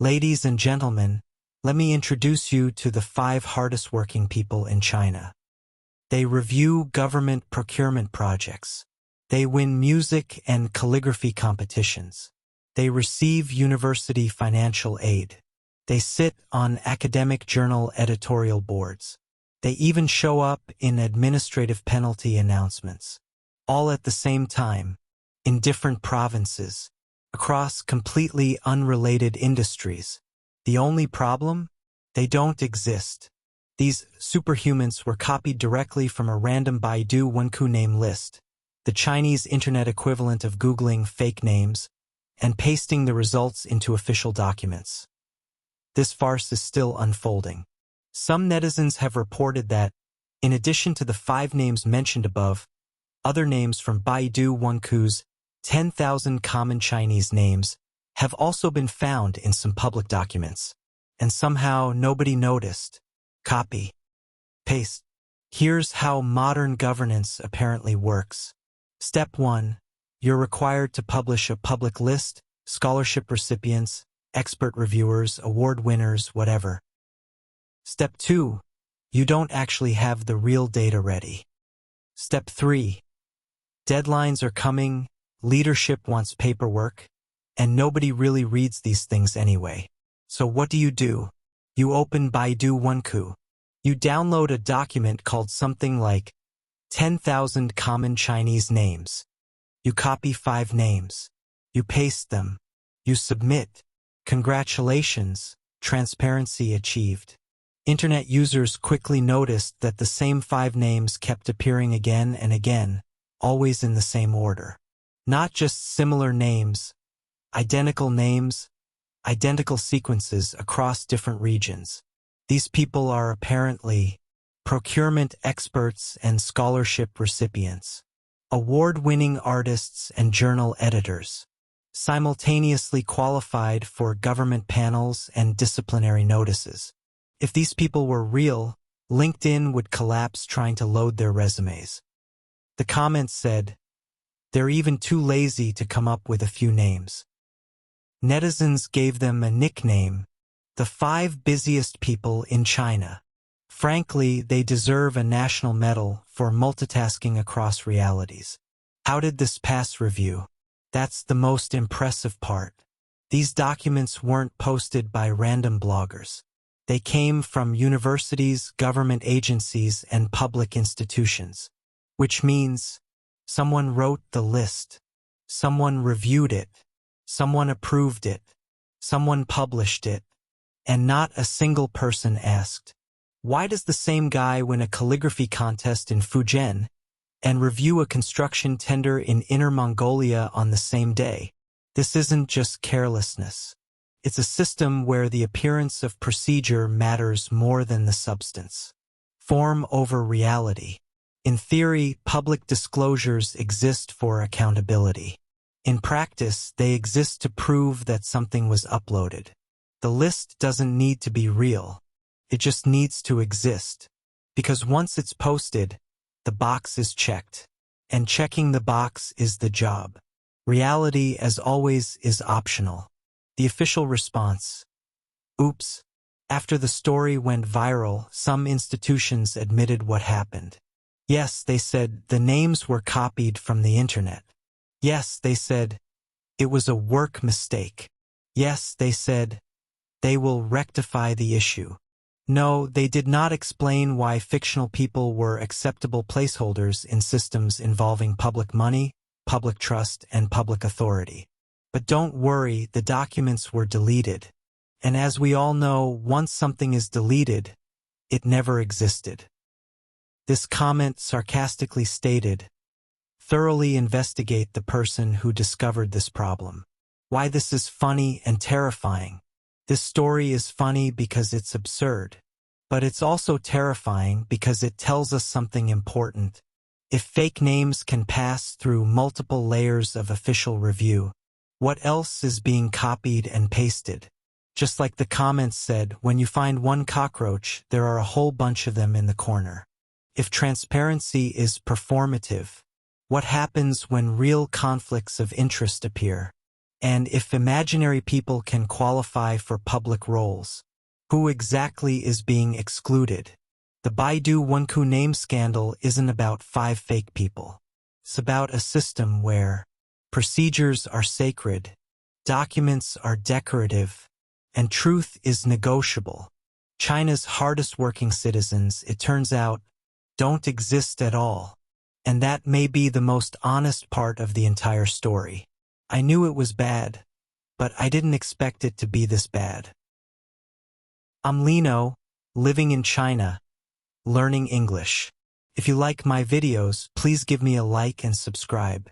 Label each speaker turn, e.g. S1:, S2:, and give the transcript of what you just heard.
S1: Ladies and gentlemen, let me introduce you to the 5 hardest working people in China. They review government procurement projects. They win music and calligraphy competitions. They receive university financial aid. They sit on academic journal editorial boards. They even show up in administrative penalty announcements. All at the same time, in different provinces, across completely unrelated industries. The only problem? They don't exist. These superhumans were copied directly from a random Baidu Wenku name list, the Chinese internet equivalent of Googling fake names, and pasting the results into official documents. This farce is still unfolding. Some netizens have reported that, in addition to the 5 names mentioned above, other names from Baidu Wenku's 10,000 common Chinese names have also been found in some public documents, and somehow nobody noticed. Copy. Paste. Here's how modern governance apparently works. Step 1. You're required to publish a public list, scholarship recipients, expert reviewers, award winners, whatever. Step 2. You don't actually have the real data ready. Step 3. Deadlines are coming, leadership wants paperwork, and nobody really reads these things anyway. So what do? You open Baidu Wenku. You download a document called something like 10,000 common Chinese names. You copy 5 names. You paste them. You submit. Congratulations, transparency achieved. Internet users quickly noticed that the same 5 names kept appearing again and again, always in the same order. Not just similar names, identical sequences across different regions. These people are apparently procurement experts and scholarship recipients, award-winning artists and journal editors, simultaneously qualified for government panels and disciplinary notices. If these people were real, LinkedIn would collapse trying to load their resumes. The comments said, they're even too lazy to come up with a few names. Netizens gave them a nickname, the 5 busiest people in China. Frankly, they deserve a national medal for multitasking across realities. How did this pass review? That's the most impressive part. These documents weren't posted by random bloggers. They came from universities, government agencies, and public institutions. Which means someone wrote the list, someone reviewed it, someone approved it, someone published it, and not a single person asked, why does the same guy win a calligraphy contest in Fujian and review a construction tender in Inner Mongolia on the same day? This isn't just carelessness. It's a system where the appearance of procedure matters more than the substance. Form over reality. In theory, public disclosures exist for accountability. In practice, they exist to prove that something was uploaded. The list doesn't need to be real. It just needs to exist. Because once it's posted, the box is checked. And checking the box is the job. Reality, as always, is optional. The official response. Oops. After the story went viral, some institutions admitted what happened. Yes, they said the names were copied from the internet. Yes, they said it was a work mistake. Yes, they said they will rectify the issue. No, they did not explain why fictional people were acceptable placeholders in systems involving public money, public trust, and public authority. But don't worry, the documents were deleted. And as we all know, once something is deleted, it never existed. This comment sarcastically stated, thoroughly investigate the person who discovered this problem. Why this is funny and terrifying. This story is funny because it's absurd. But it's also terrifying because it tells us something important. If fake names can pass through multiple layers of official review, what else is being copied and pasted? Just like the comments said, when you find one cockroach, there are a whole bunch of them in the corner. If transparency is performative, what happens when real conflicts of interest appear? And if imaginary people can qualify for public roles, who exactly is being excluded? The Baidu Wenku name scandal isn't about 5 fake people. It's about a system where procedures are sacred, documents are decorative, and truth is negotiable. China's hardest working citizens, it turns out, don't exist at all. And that may be the most honest part of the entire story. I knew it was bad, but I didn't expect it to be this bad. I'm Lino, living in China, learning English. If you like my videos, please give me a like and subscribe.